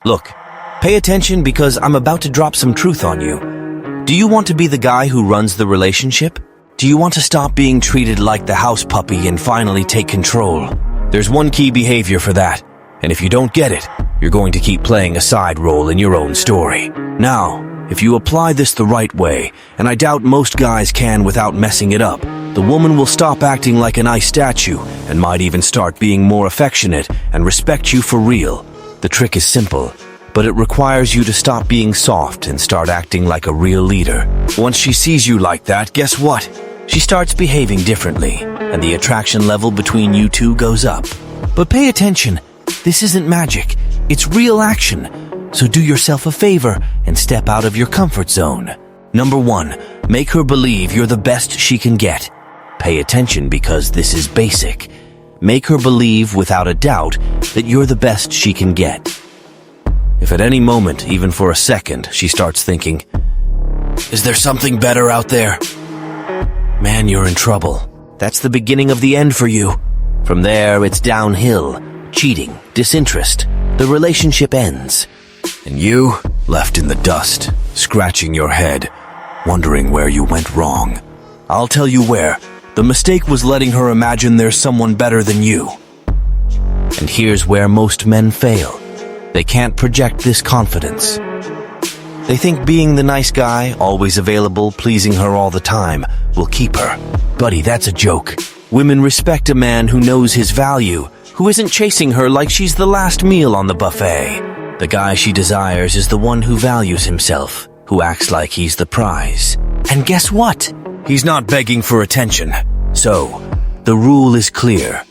Look, pay attention because I'm about to drop some truth on you. Do you want to be the guy who runs the relationship? Do you want to stop being treated like the house puppy and finally take control? There's one key behavior for that, and if you don't get it, you're going to keep playing a side role in your own story. Now, if you apply this the right way, and I doubt most guys can without messing it up, the woman will stop acting like an ice statue and might even start being more affectionate and respect you for real. The trick is simple, but it requires you to stop being soft and start acting like a real leader. Once she sees you like that, guess what? She starts behaving differently, and the attraction level between you two goes up. But pay attention, this isn't magic, it's real action. So do yourself a favor and step out of your comfort zone. Number 1, make her believe you're the best she can get. Pay attention because this is basic. Make her believe without a doubt that you're the best she can get. If at any moment, even for a second, she starts thinking, "Is there something better out there?" Man, you're in trouble. That's the beginning of the end for you. From there, it's downhill. Cheating, disinterest. The relationship ends. And you, left in the dust, scratching your head, wondering where you went wrong. I'll tell you where. The mistake was letting her imagine there's someone better than you. And here's where most men fail. They can't project this confidence. They think being the nice guy, always available, pleasing her all the time, will keep her. Buddy, that's a joke. Women respect a man who knows his value, who isn't chasing her like she's the last meal on the buffet. The guy she desires is the one who values himself, who acts like he's the prize. And guess what? He's not begging for attention. So, the rule is clear.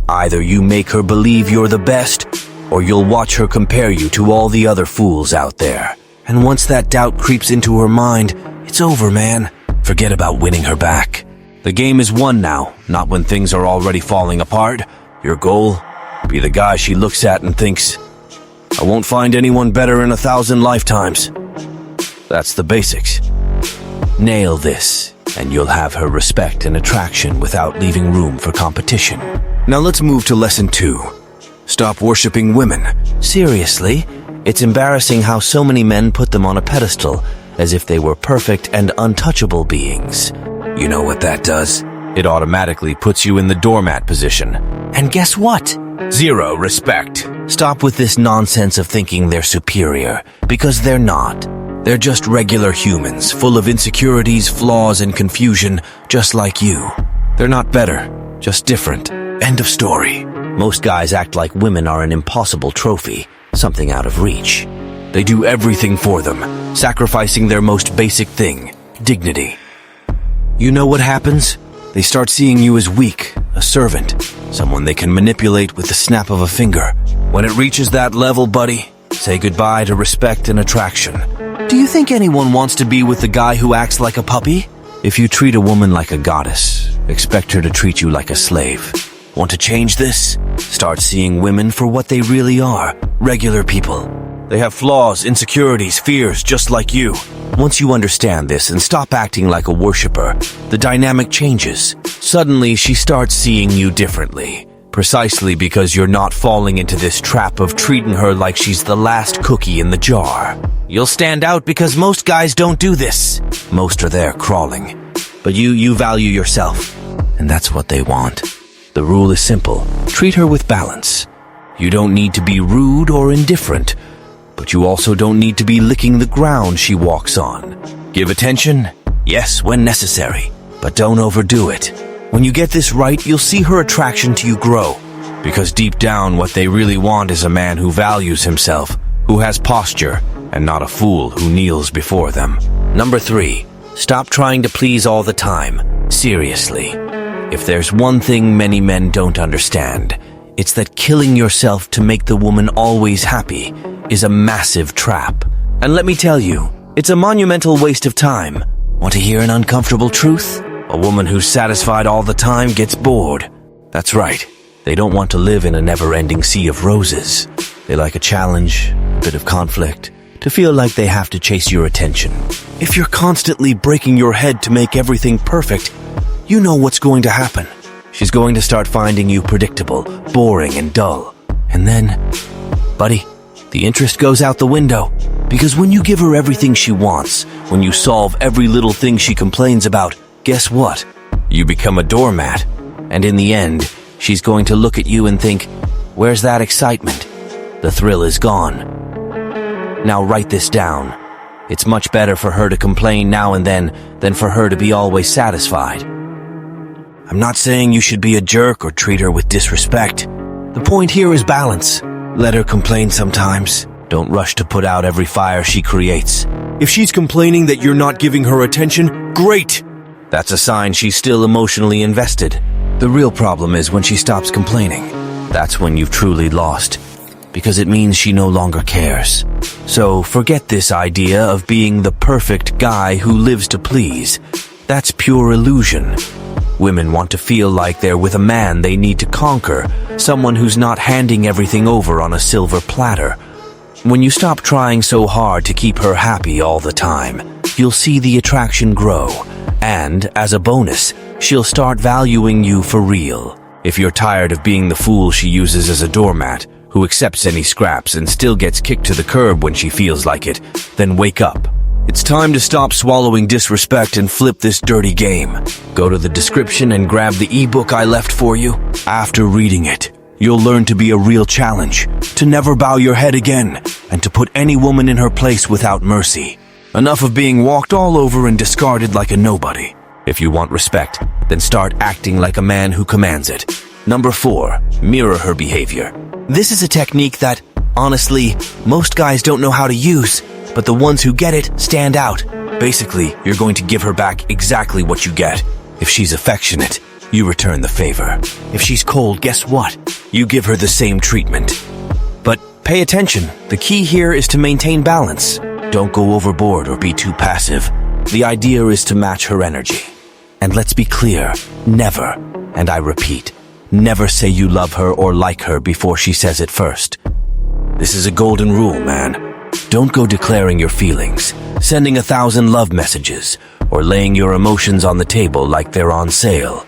Either you make her believe you're the best, or you'll watch her compare you to all the other fools out there. And once that doubt creeps into her mind, it's over, man. Forget about winning her back. The game is won now, not when things are already falling apart. Your goal? Be the guy she looks at and thinks, "I won't find anyone better in 1,000 lifetimes." That's the basics. Nail this, and you'll have her respect and attraction without leaving room for competition. Now let's move to lesson 2. Stop worshiping women. Seriously, it's embarrassing how so many men put them on a pedestal, as if they were perfect and untouchable beings. You know what that does? It automatically puts you in the doormat position. And guess what? Zero respect. Stop with this nonsense of thinking they're superior, because they're not. They're just regular humans, full of insecurities, flaws, and confusion, just like you. They're not better, just different. End of story. Most guys act like women are an impossible trophy, something out of reach. They do everything for them, sacrificing their most basic thing, dignity. You know what happens? They start seeing you as weak, a servant, someone they can manipulate with the snap of a finger. When it reaches that level, buddy, say goodbye to respect and attraction. Do you think anyone wants to be with the guy who acts like a puppy? If you treat a woman like a goddess, expect her to treat you like a slave. Want to change this? Start seeing women for what they really are, regular people. They have flaws, insecurities, fears, just like you. Once you understand this and stop acting like a worshiper, the dynamic changes. Suddenly, she starts seeing you differently. Precisely because you're not falling into this trap of treating her like she's the last cookie in the jar. You'll stand out because most guys don't do this. Most are there crawling. But you value yourself, and that's what they want. The rule is simple. Treat her with balance. You don't need to be rude or indifferent, but you also don't need to be licking the ground she walks on. Give attention? Yes, when necessary, but don't overdo it. When you get this right, you'll see her attraction to you grow, because deep down what they really want is a man who values himself, who has posture, and not a fool who kneels before them. Number 3, stop trying to please all the time. Seriously. If there's one thing many men don't understand, it's that killing yourself to make the woman always happy is a massive trap. And let me tell you, it's a monumental waste of time. Want to hear an uncomfortable truth? A woman who's satisfied all the time gets bored. That's right. They don't want to live in a never-ending sea of roses. They like a challenge, a bit of conflict, to feel like they have to chase your attention. If you're constantly breaking your head to make everything perfect, you know what's going to happen. She's going to start finding you predictable, boring, and dull. And then, buddy, The interest goes out the window. Because when you give her everything she wants, when you solve every little thing she complains about, guess what? You become a doormat. And in the end, she's going to look at you and think, where's that excitement? The thrill is gone. Now write this down. It's much better for her to complain now and then than for her to be always satisfied. I'm not saying you should be a jerk or treat her with disrespect. The point here is balance. Let her complain sometimes. Don't rush to put out every fire she creates. If she's complaining that you're not giving her attention, great! That's a sign she's still emotionally invested. The real problem is when she stops complaining. That's when you've truly lost, because it means she no longer cares. So forget this idea of being the perfect guy who lives to please. That's pure illusion. Women want to feel like they're with a man they need to conquer, someone who's not handing everything over on a silver platter. When you stop trying so hard to keep her happy all the time, you'll see the attraction grow, and, as a bonus, she'll start valuing you for real. If you're tired of being the fool she uses as a doormat, who accepts any scraps and still gets kicked to the curb when she feels like it, then wake up. It's time to stop swallowing disrespect and flip this dirty game. Go to the description and grab the ebook I left for you. After reading it, you'll learn to be a real challenge, to never bow your head again, and to put any woman in her place without mercy. Enough of being walked all over and discarded like a nobody. If you want respect, then start acting like a man who commands it. Number 4, mirror her behavior. This is a technique that, honestly, most guys don't know how to use, but the ones who get it stand out. Basically, you're going to give her back exactly what you get. If she's affectionate, you return the favor. If she's cold, guess what? You give her the same treatment. But pay attention. The key here is to maintain balance. Don't go overboard or be too passive. The idea is to match her energy. And let's be clear, never, and I repeat, never say you love her or like her before she says it first. This is a golden rule, man. Don't go declaring your feelings, sending 1,000 love messages, or laying your emotions on the table like they're on sale.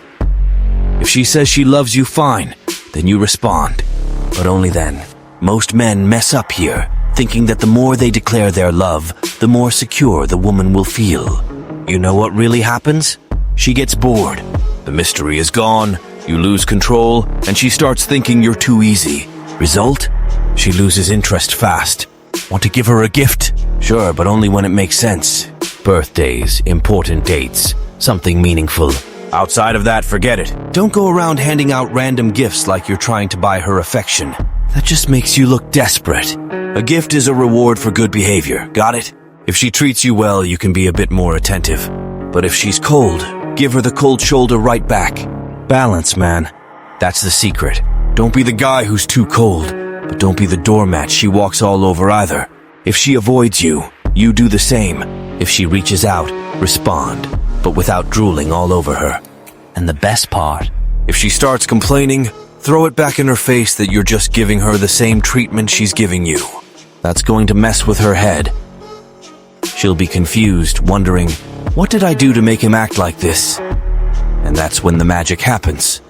If she says she loves you, fine, then you respond. But only then. Most men mess up here, thinking that the more they declare their love, the more secure the woman will feel. You know what really happens? She gets bored. The mystery is gone, you lose control, and she starts thinking you're too easy. Result? She loses interest fast. Want to give her a gift? Sure, but only when it makes sense. Birthdays, important dates, something meaningful. Outside of that, forget it. Don't go around handing out random gifts like you're trying to buy her affection. That just makes you look desperate. A gift is a reward for good behavior, got it? If she treats you well, you can be a bit more attentive. But if she's cold, give her the cold shoulder right back. Balance, man. That's the secret. Don't be the guy who's too cold, but don't be the doormat she walks all over either. If she avoids you, you do the same. If she reaches out, respond, but without drooling all over her. And the best part, if she starts complaining, throw it back in her face that you're just giving her the same treatment she's giving you. That's going to mess with her head. She'll be confused, wondering, what did I do to make him act like this? And that's when the magic happens.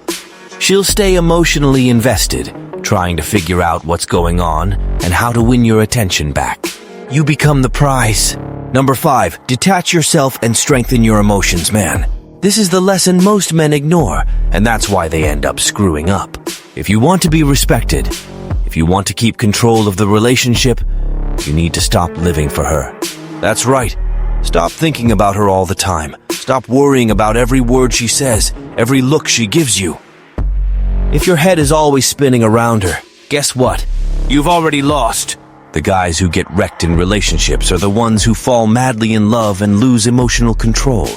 She'll stay emotionally invested, trying to figure out what's going on and how to win your attention back. You become the prize. Number 5, detach yourself and strengthen your emotions, man. This is the lesson most men ignore, and that's why they end up screwing up. If you want to be respected, if you want to keep control of the relationship, you need to stop living for her. That's right. Stop thinking about her all the time. Stop worrying about every word she says, every look she gives you. If your head is always spinning around her, guess what? You've already lost. The guys who get wrecked in relationships are the ones who fall madly in love and lose emotional control.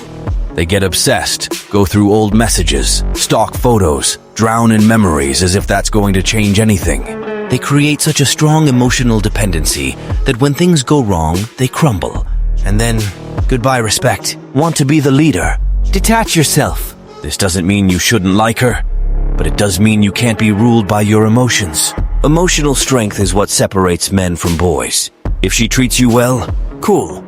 They get obsessed, go through old messages, stalk photos, drown in memories as if that's going to change anything. They create such a strong emotional dependency that when things go wrong, they crumble. And then, goodbye respect. Want to be the leader? Detach yourself. This doesn't mean you shouldn't like her, but it does mean you can't be ruled by your emotions. Emotional strength is what separates men from boys. If she treats you well, cool.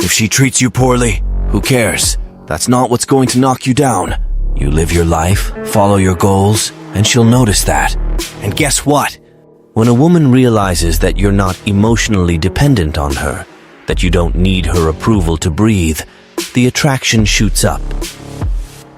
If she treats you poorly, who cares? That's not what's going to knock you down. You live your life, follow your goals, and she'll notice that. And guess what? When a woman realizes that you're not emotionally dependent on her, that you don't need her approval to breathe, the attraction shoots up.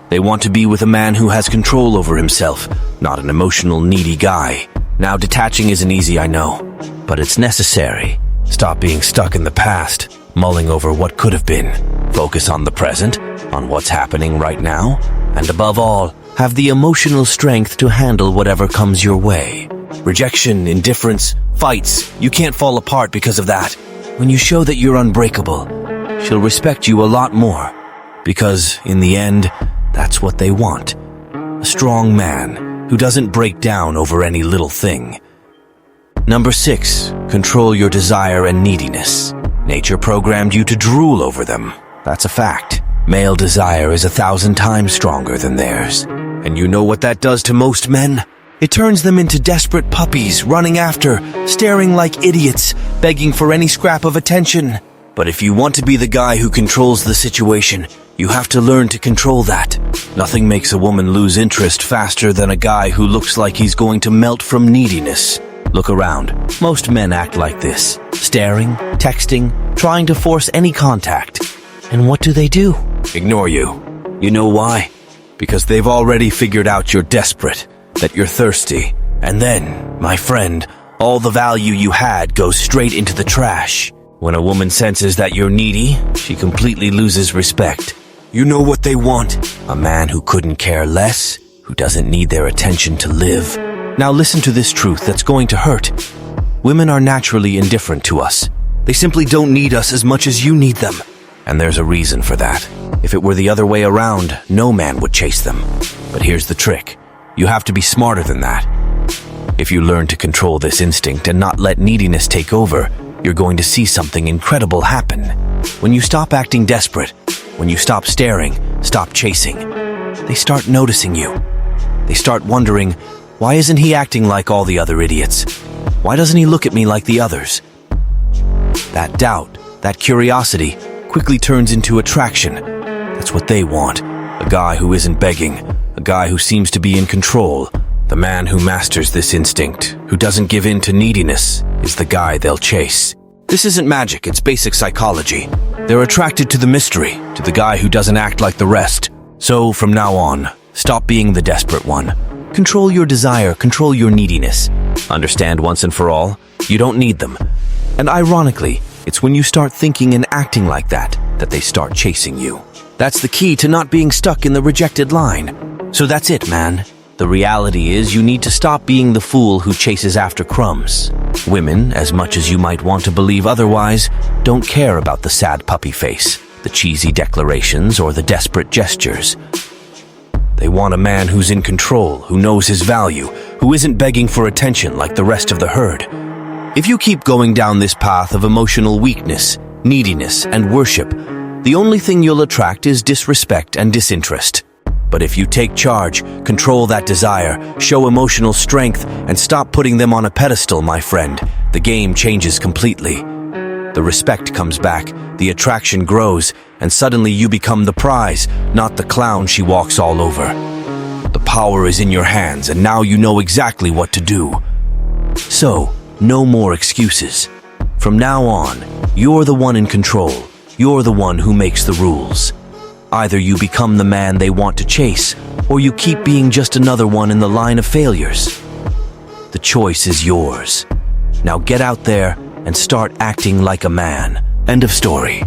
They want to be with a man who has control over himself, not an emotional, needy guy. Now, detaching isn't easy, I know, but it's necessary. Stop being stuck in the past, mulling over what could have been. Focus on the present, on what's happening right now, and above all, have the emotional strength to handle whatever comes your way. Rejection, indifference, fights, you can't fall apart because of that. When you show that you're unbreakable, she'll respect you a lot more, because in the end, that's what they want. A strong man who doesn't break down over any little thing. Number 6, control your desire and neediness. Nature programmed you to drool over them. That's a fact. Male desire is 1,000 times stronger than theirs. And you know what that does to most men? It turns them into desperate puppies, running after, staring like idiots, begging for any scrap of attention. But if you want to be the guy who controls the situation, you have to learn to control that. Nothing makes a woman lose interest faster than a guy who looks like he's going to melt from neediness. Look around. Most men act like this, staring, texting, trying to force any contact. And what do? Ignore you. You know why? Because they've already figured out you're desperate, that you're thirsty. And then, my friend, all the value you had goes straight into the trash. When a woman senses that you're needy, she completely loses respect. You know what they want? A man who couldn't care less, who doesn't need their attention to live. Now listen to this truth that's going to hurt. Women are naturally indifferent to us. They simply don't need us as much as you need them. And there's a reason for that. If it were the other way around, no man would chase them. But here's the trick. You have to be smarter than that. If you learn to control this instinct and not let neediness take over, you're going to see something incredible happen. When you stop acting desperate, when you stop staring, stop chasing, they start noticing you. They start wondering, why isn't he acting like all the other idiots? Why doesn't he look at me like the others? That doubt, that curiosity, quickly turns into attraction. That's what they want. A guy who isn't begging, a guy who seems to be in control. The man who masters this instinct, who doesn't give in to neediness, is the guy they'll chase. This isn't magic, it's basic psychology. They're attracted to the mystery, to the guy who doesn't act like the rest. So, from now on, stop being the desperate one. Control your desire, control your neediness. Understand once and for all, you don't need them. And ironically, it's when you start thinking and acting like that, that they start chasing you. That's the key to not being stuck in the rejected line. So that's it, man. The reality is you need to stop being the fool who chases after crumbs. Women, as much as you might want to believe otherwise, don't care about the sad puppy face, the cheesy declarations, or the desperate gestures. They want a man who's in control, who knows his value, who isn't begging for attention like the rest of the herd. If you keep going down this path of emotional weakness, neediness, and worship, the only thing you'll attract is disrespect and disinterest. But if you take charge, control that desire, show emotional strength, and stop putting them on a pedestal, my friend, the game changes completely. The respect comes back, the attraction grows, and suddenly you become the prize, not the clown she walks all over. The power is in your hands, and now you know exactly what to do. So, no more excuses. From now on, you're the one in control. You're the one who makes the rules. Either you become the man they want to chase, or you keep being just another one in the line of failures. The choice is yours. Now get out there and start acting like a man. End of story.